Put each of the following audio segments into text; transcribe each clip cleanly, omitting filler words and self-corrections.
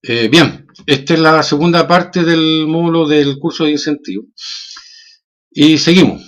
Bien, esta es la segunda parte del módulo del curso de incentivo. Y seguimos.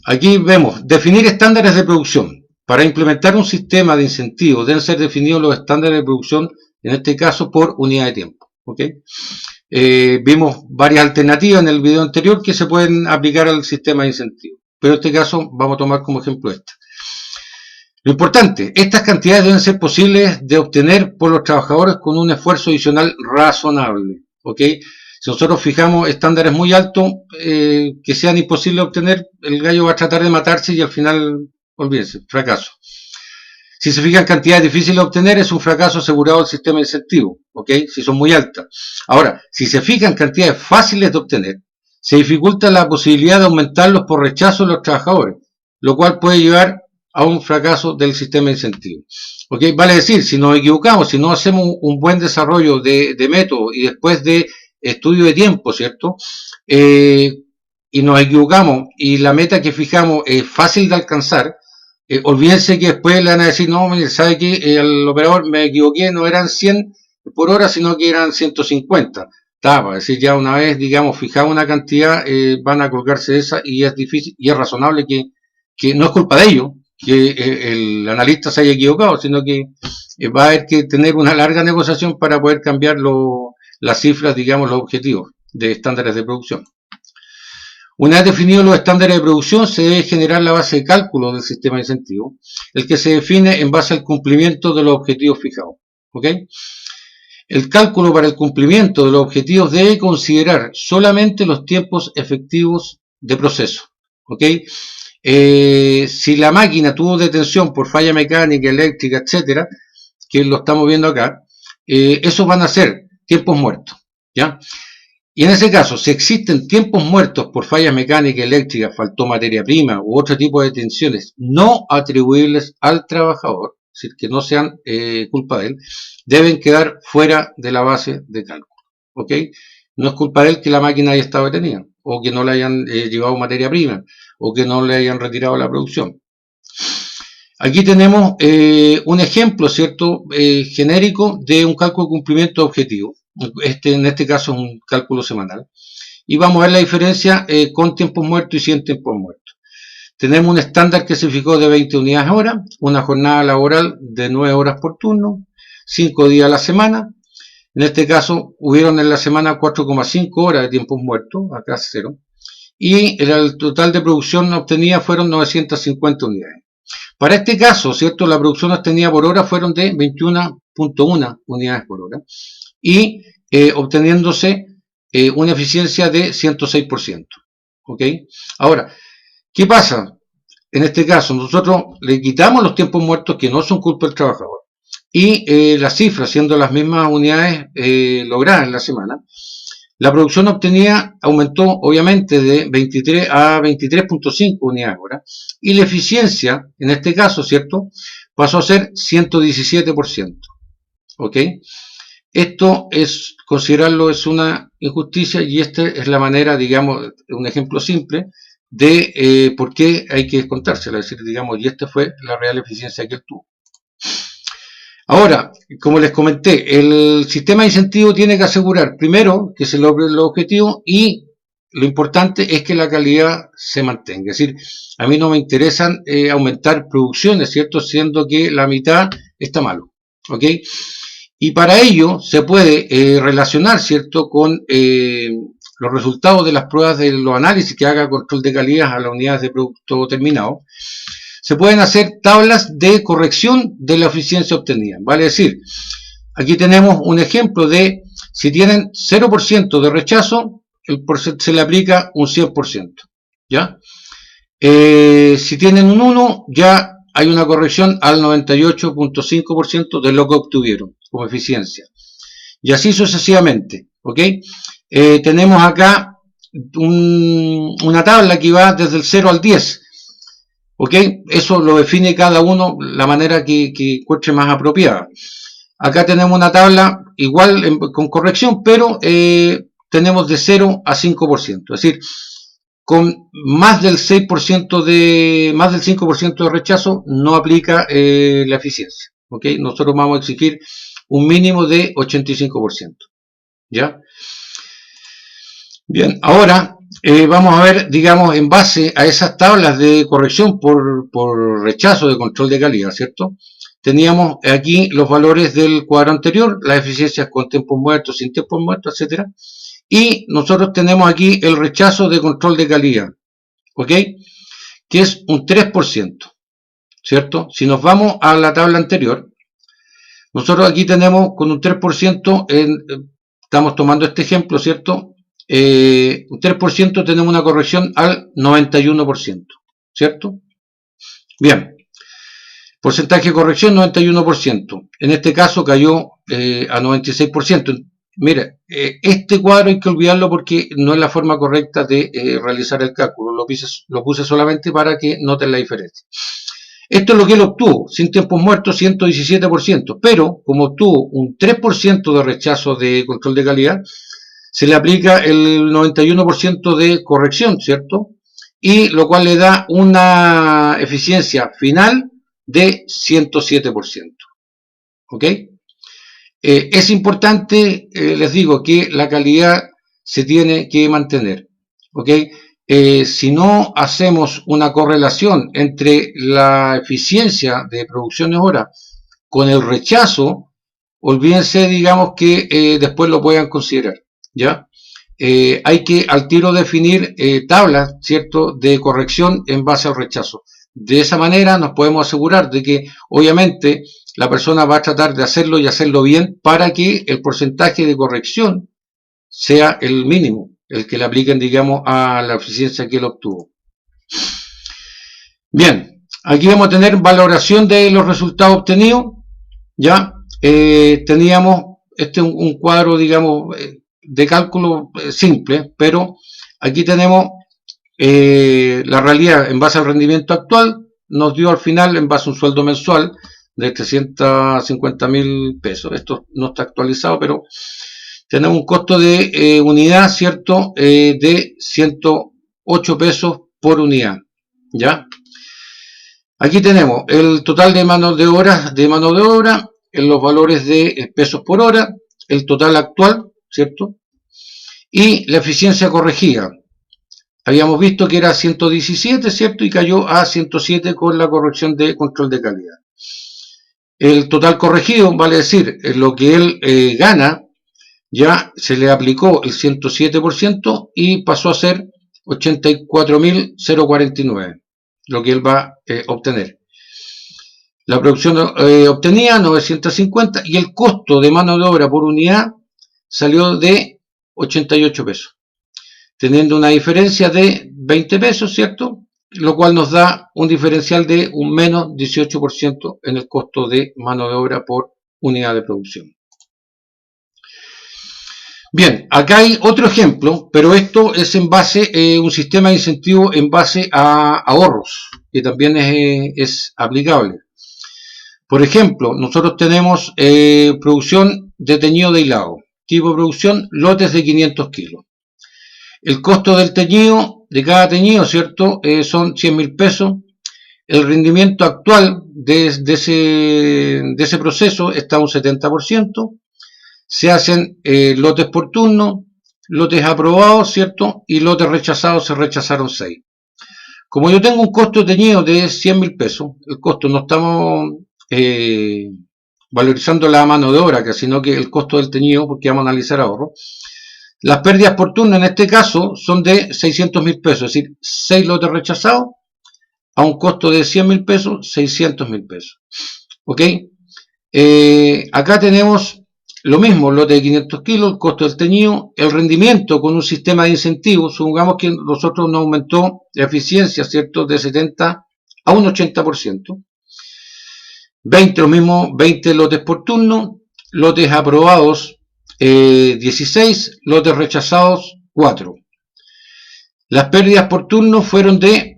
Aquí vemos, definir estándares de producción. Para implementar un sistema de incentivo deben ser definidos los estándares de producción, en este caso por unidad de tiempo. ¿Okay? Vimos varias alternativas en el video anterior que se pueden aplicar al sistema de incentivo. Pero en este caso vamos a tomar como ejemplo esta. Lo importante, estas cantidades deben ser posibles de obtener por los trabajadores con un esfuerzo adicional razonable. ¿Ok? Si nosotros fijamos estándares muy altos que sean imposibles de obtener, el gallo va a tratar de matarse y al final, olvídense, fracaso. Si se fijan cantidades difíciles de obtener, es un fracaso asegurado del sistema de incentivo. ¿Ok? Si son muy altas. Ahora, si se fijan cantidades fáciles de obtener, se dificulta la posibilidad de aumentarlos por rechazo de los trabajadores, lo cual puede llevar a un fracaso del sistema de incentivo. ¿Okay? Vale decir, si nos equivocamos, si no hacemos un buen desarrollo de método y después de estudio de tiempo, ¿cierto? Y nos equivocamos y la meta que fijamos es fácil de alcanzar, olvídense que después le van a decir, no, ¿sabe qué? El operador me equivoqué, no eran 100 por hora, sino que eran 150. Para decir, ya una vez, digamos, fijamos una cantidad, van a colgarse de esa y es difícil y es razonable que no es culpa de ellos, que el analista se haya equivocado, sino que va a haber que tener una larga negociación para poder cambiar las cifras, digamos, los objetivos de estándares de producción. Una vez definidos los estándares de producción, se debe generar la base de cálculo del sistema de incentivo, el que se define en base al cumplimiento de los objetivos fijados. ¿Ok? El cálculo para el cumplimiento de los objetivos debe considerar solamente los tiempos efectivos de proceso. ¿Ok? Si la máquina tuvo detención por falla mecánica, eléctrica, etcétera, que lo estamos viendo acá, esos van a ser tiempos muertos, ¿ya? Y en ese caso, si existen tiempos muertos por fallas mecánicas, eléctricas, faltó materia prima u otro tipo de detenciones no atribuibles al trabajador, es decir, que no sean culpa de él, deben quedar fuera de la base de cálculo, ¿ok? No es culpa de él que la máquina haya estado detenida, o que no le hayan llevado materia prima, o que no le hayan retirado la producción. Aquí tenemos un ejemplo, ¿cierto?, genérico de un cálculo de cumplimiento de objetivo. En este caso es un cálculo semanal. Y vamos a ver la diferencia con tiempos muertos y sin tiempos muertos. Tenemos un estándar que se fijó de 20 unidades hora, una jornada laboral de 9 horas por turno, 5 días a la semana. En este caso, hubieron en la semana 4,5 horas de tiempos muertos, acá 0. Y el total de producción obtenida fueron 950 unidades. Para este caso, ¿cierto? La producción obtenida por hora fueron de 21,1 unidades por hora y obteniéndose una eficiencia de 106%. ¿Ok? Ahora, ¿qué pasa? En este caso, nosotros le quitamos los tiempos muertos que no son culpa del trabajador y las cifras, siendo las mismas unidades logradas en la semana, la producción obtenida aumentó obviamente de 23 a 23,5 unidades hora y la eficiencia, en este caso, ¿cierto?, pasó a ser 117%. ¿Ok? Esto es, considerarlo es una injusticia y esta es la manera, digamos, un ejemplo simple de por qué hay que descontársela. Es decir, digamos, y esta fue la real eficiencia que él tuvo. Ahora, como les comenté, el sistema de incentivo tiene que asegurar, primero, que se logren los objetivos y lo importante es que la calidad se mantenga. Es decir, a mí no me interesan aumentar producciones, ¿cierto? Siendo que la mitad está malo. ¿Ok? Y para ello se puede relacionar, ¿cierto?, con los resultados de las pruebas de los análisis que haga control de calidad a las unidades de producto terminado. Se pueden hacer tablas de corrección de la eficiencia obtenida. Vale decir, aquí tenemos un ejemplo de si tienen 0% de rechazo, se le aplica un 100%. ¿Ya? Si tienen un 1, ya hay una corrección al 98,5% de lo que obtuvieron como eficiencia. Y así sucesivamente. ¿Ok? Tenemos acá una tabla que va desde el 0 al 10. ¿Ok? Eso lo define cada uno la manera que encuentre más apropiada. Acá tenemos una tabla igual con corrección, pero tenemos de 0 a 5%. Es decir, con más del 6% más del 5% de rechazo no aplica la eficiencia. ¿Ok? Nosotros vamos a exigir un mínimo de 85%. ¿ya? Bien, ahora vamos a ver, digamos, en base a esas tablas de corrección por rechazo de control de calidad, ¿cierto? Teníamos aquí los valores del cuadro anterior, las eficiencias con tiempos muertos, sin tiempos muertos, etcétera. Y nosotros tenemos aquí el rechazo de control de calidad, ¿ok? Que es un 3%, ¿cierto? Si nos vamos a la tabla anterior, nosotros aquí tenemos con un 3%, estamos tomando este ejemplo, ¿cierto? Un 3% tenemos una corrección al 91%, ¿cierto? Bien, porcentaje de corrección 91%. En este caso cayó a 96%. Mira, este cuadro hay que olvidarlo porque no es la forma correcta de realizar el cálculo. Lo puse solamente para que noten la diferencia. Esto es lo que él obtuvo, sin tiempos muertos 117%, pero como obtuvo un 3% de rechazo de control de calidad, se le aplica el 91% de corrección, ¿cierto? Y lo cual le da una eficiencia final de 107%. ¿Ok? Es importante, les digo, que la calidad se tiene que mantener. ¿Ok? Si no hacemos una correlación entre la eficiencia de producciones hora con el rechazo, olvídense, digamos, que después lo puedan considerar, ¿ya? Hay que al tiro definir tablas, ¿cierto?, de corrección en base al rechazo. De esa manera nos podemos asegurar de que, obviamente, la persona va a tratar de hacerlo y hacerlo bien para que el porcentaje de corrección sea el mínimo, el que le apliquen, digamos, a la eficiencia que él obtuvo. Bien, aquí vamos a tener valoración de los resultados obtenidos. Ya teníamos un cuadro, digamos, de cálculo simple, pero aquí tenemos la realidad en base al rendimiento actual. Nos dio al final, en base a un sueldo mensual de 350.000 pesos. Esto no está actualizado, pero tenemos un costo de unidad, ¿cierto? De 108 pesos por unidad, ¿ya? Aquí tenemos el total de mano de obra, en los valores de pesos por hora, el total actual, ¿cierto? Y la eficiencia corregida. Habíamos visto que era 117, ¿cierto? Y cayó a 107 con la corrección de control de calidad. El total corregido, vale decir, lo que él gana, ya se le aplicó el 107% y pasó a ser 84.049, lo que él va a obtener. La producción obtenida 950 y el costo de mano de obra por unidad salió de 88 pesos, teniendo una diferencia de 20 pesos, ¿cierto? Lo cual nos da un diferencial de un menos 18% en el costo de mano de obra por unidad de producción. Bien, acá hay otro ejemplo, pero esto es en base, un sistema de incentivo en base a ahorros, que también es aplicable. Por ejemplo, nosotros tenemos producción de teñido de hilado, tipo de producción, lotes de 500 kilos. El costo del teñido, de cada teñido, ¿cierto? Son 100.000 pesos. El rendimiento actual de ese proceso está a un 70%. Se hacen lotes por turno, lotes aprobados, ¿cierto? Y lotes rechazados, se rechazaron 6. Como yo tengo un costo de teñido de 100.000 pesos, el costo no estamos valorizando la mano de obra, sino que el costo del teñido, porque vamos a analizar ahorro. Las pérdidas por turno en este caso son de 600.000 pesos, es decir, 6 lotes rechazados a un costo de 100.000 pesos, 600.000 pesos. ¿Ok? Acá tenemos lo mismo, lote de 500 kilos, el costo del teñido, el rendimiento con un sistema de incentivos. Supongamos que nosotros nos aumentó la eficiencia, ¿cierto?, de 70 a un 80%. 20, lo mismo, 20 lotes por turno, lotes aprobados 16, lotes rechazados 4. Las pérdidas por turno fueron de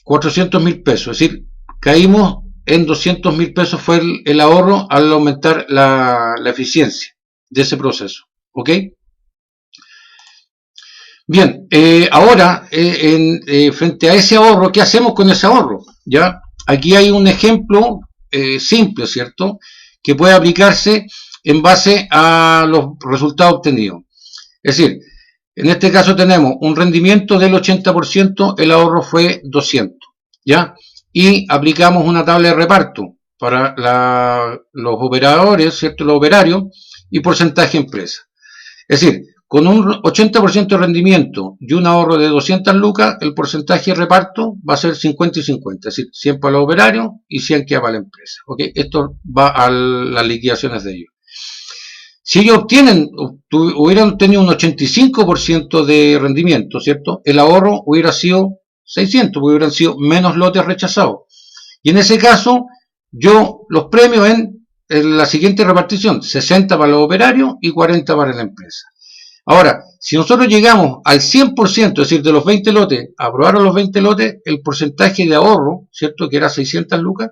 400.000 pesos, es decir, caímos en 200.000 pesos fue el ahorro al aumentar la eficiencia de ese proceso. ¿Ok? Bien, ahora, frente a ese ahorro, ¿qué hacemos con ese ahorro? ¿Ya? Aquí hay un ejemplo simple, ¿cierto?, que puede aplicarse en base a los resultados obtenidos. Es decir, en este caso tenemos un rendimiento del 80%, el ahorro fue 200, ¿ya? Y aplicamos una tabla de reparto para los operadores, ¿cierto? Los operarios y porcentaje empresa. Es decir, con un 80% de rendimiento y un ahorro de 200 lucas, el porcentaje de reparto va a ser 50 y 50, es decir, 100 para los operarios y 100 queda para la empresa. ¿Okay? Esto va a las liquidaciones de ellos. Si ellos hubieran tenido un 85% de rendimiento, ¿cierto? El ahorro hubiera sido 600, porque hubieran sido menos lotes rechazados. Y en ese caso, yo los premio en la siguiente repartición, 60 para los operarios y 40 para la empresa. Ahora, si nosotros llegamos al 100%, es decir, de los 20 lotes, aprobaron los 20 lotes, el porcentaje de ahorro, ¿cierto? Que era 600 lucas,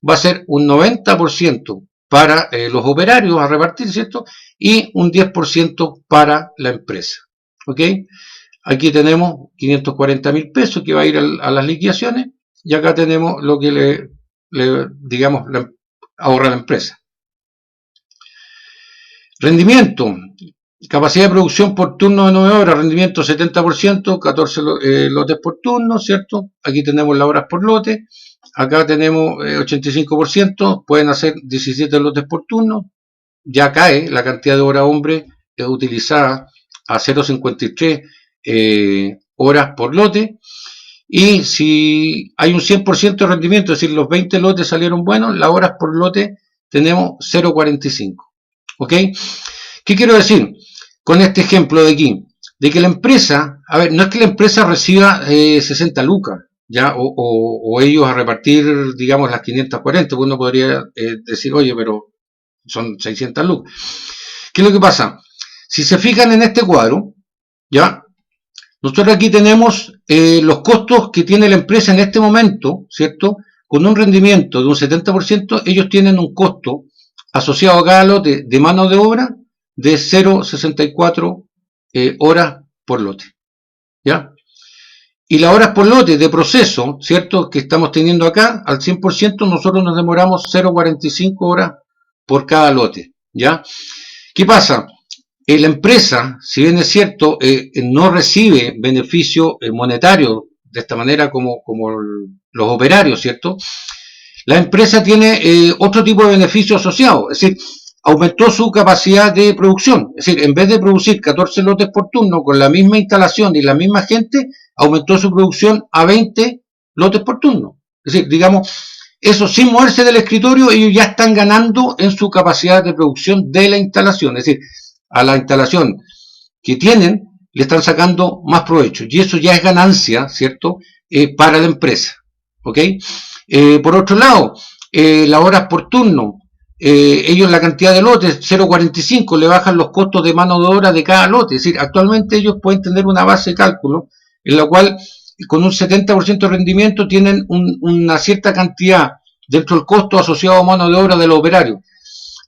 va a ser un 90% para los operarios a repartir, ¿cierto? Y un 10% para la empresa. ¿Ok? Aquí tenemos 540.000 pesos que va a ir a las liquidaciones y acá tenemos lo que digamos, ahorra la empresa. Rendimiento. Capacidad de producción por turno de 9 horas, rendimiento 70%, 14 lotes por turno, ¿cierto? Aquí tenemos las horas por lote. Acá tenemos 85%, pueden hacer 17 lotes por turno. Ya cae la cantidad de horas hombre utilizada a 0,53 horas por lote. Y si hay un 100% de rendimiento, es decir, los 20 lotes salieron buenos, las horas por lote tenemos 0,45. ¿Ok? ¿Qué quiero decir con este ejemplo de aquí? De que la empresa, a ver, no es que la empresa reciba 60 lucas, ¿ya? O ellos a repartir, digamos, las 540, pues uno podría decir, oye, pero son 600 lucas. ¿Qué es lo que pasa? Si se fijan en este cuadro, ¿ya? Nosotros aquí tenemos los costos que tiene la empresa en este momento, ¿cierto? Con un rendimiento de un 70%, ellos tienen un costo asociado a cada lote de mano de obra de 0,64 horas por lote, ¿ya? Y las horas por lote de proceso, ¿cierto? Que estamos teniendo acá, al 100%, nosotros nos demoramos 0,45 horas por cada lote, ¿ya? ¿Qué pasa? La empresa, si bien es cierto, no recibe beneficio monetario de esta manera como los operarios, ¿cierto? La empresa tiene otro tipo de beneficio asociado, es decir, aumentó su capacidad de producción, es decir, en vez de producir 14 lotes por turno con la misma instalación y la misma gente, aumentó su producción a 20 lotes por turno. Es decir, digamos, eso sin moverse del escritorio, ellos ya están ganando en su capacidad de producción de la instalación, es decir, a la instalación que tienen le están sacando más provecho y eso ya es ganancia, ¿cierto? Para la empresa, ¿ok? Por otro lado, las horas por turno, ellos la cantidad de lotes, 0,45, le bajan los costos de mano de obra de cada lote, es decir, actualmente ellos pueden tener una base de cálculo en la cual con un 70% de rendimiento tienen una cierta cantidad dentro del costo asociado a mano de obra del operario.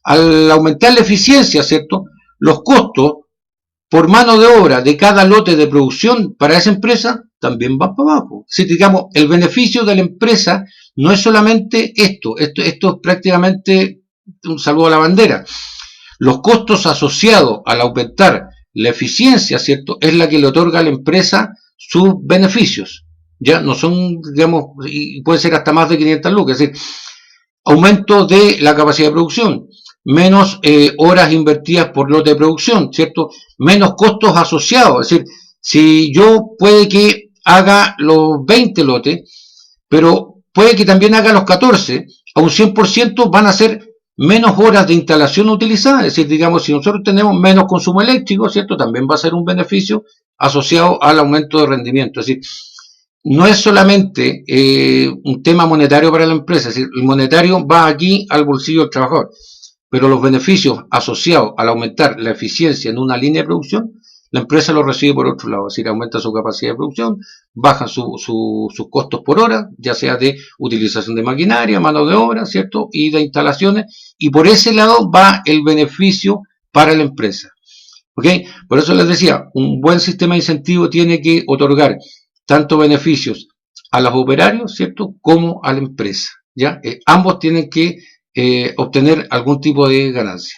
Al aumentar la eficiencia, ¿cierto? Los costos por mano de obra de cada lote de producción para esa empresa también van para abajo. Si digamos, el beneficio de la empresa no es solamente esto es prácticamente un saludo a la bandera. Los costos asociados al aumentar la eficiencia, ¿cierto? Es la que le otorga a la empresa sus beneficios. Ya no son, digamos, y puede ser hasta más de 500 lucas, es decir, aumento de la capacidad de producción, menos horas invertidas por lote de producción, ¿cierto? Menos costos asociados, es decir, si yo puede que haga los 20 lotes, pero puede que también haga los 14, a un 100% van a ser menos horas de instalación utilizadas, es decir, digamos, si nosotros tenemos menos consumo eléctrico, ¿cierto? También va a ser un beneficio asociado al aumento de rendimiento, es decir, no es solamente un tema monetario para la empresa, es decir, el monetario va aquí al bolsillo del trabajador, pero los beneficios asociados al aumentar la eficiencia en una línea de producción, la empresa lo recibe por otro lado, es decir, aumenta su capacidad de producción, bajan sus costos por hora, ya sea de utilización de maquinaria, mano de obra, ¿cierto? Y de instalaciones, y por ese lado va el beneficio para la empresa. ¿Ok? Por eso les decía, un buen sistema de incentivo tiene que otorgar tanto beneficios a los operarios, ¿cierto? Como a la empresa, ¿ya? Ambos tienen que obtener algún tipo de ganancia.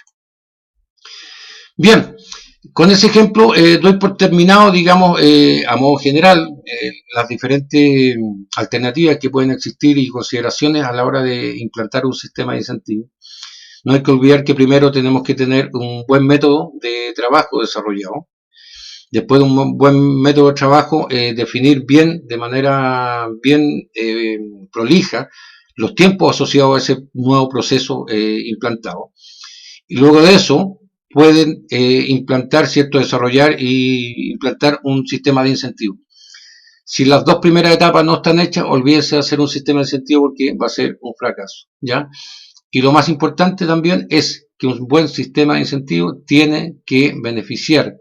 Bien, con ese ejemplo doy por terminado, digamos, a modo general, las diferentes alternativas que pueden existir y consideraciones a la hora de implantar un sistema de incentivos. No hay que olvidar que primero tenemos que tener un buen método de trabajo desarrollado. Después de un buen método de trabajo, definir bien, de manera bien prolija, los tiempos asociados a ese nuevo proceso implantado. Y luego de eso, pueden implantar, ¿cierto?, desarrollar y implantar un sistema de incentivos. Si las dos primeras etapas no están hechas, olvídense de hacer un sistema de incentivos porque va a ser un fracaso, ¿ya? Y lo más importante también es que un buen sistema de incentivos tiene que beneficiar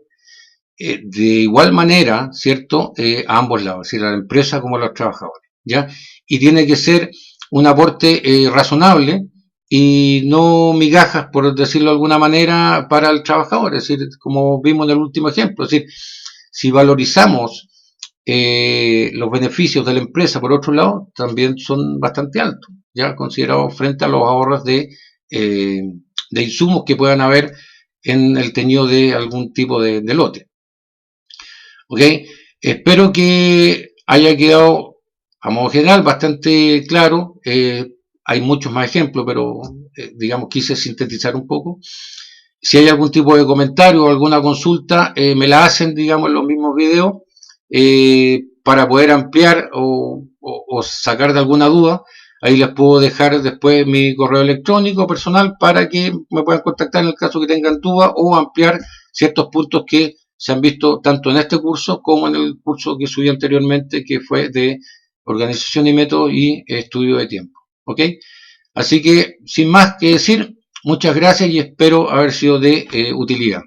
de igual manera, ¿cierto?, a ambos lados, es decir, a la empresa como a los trabajadores, ¿ya? Y tiene que ser un aporte razonable y no migajas, por decirlo de alguna manera, para el trabajador, es decir, como vimos en el último ejemplo, es decir, si valorizamos los beneficios de la empresa, por otro lado, también son bastante altos, ya considerados frente a los ahorros de insumos que puedan haber en el teñido de algún tipo de lote. ¿Ok? Espero que haya quedado a modo general bastante claro. Hay muchos más ejemplos, pero digamos quise sintetizar un poco. Si hay algún tipo de comentario o alguna consulta, me la hacen, digamos, en los mismos videos para poder ampliar o sacar de alguna duda. Ahí les puedo dejar después mi correo electrónico personal para que me puedan contactar en el caso que tengan dudas o ampliar ciertos puntos que se han visto tanto en este curso como en el curso que subí anteriormente, que fue de organización y método y estudio de tiempo. ¿Ok? Así que, sin más que decir, muchas gracias y espero haber sido de utilidad.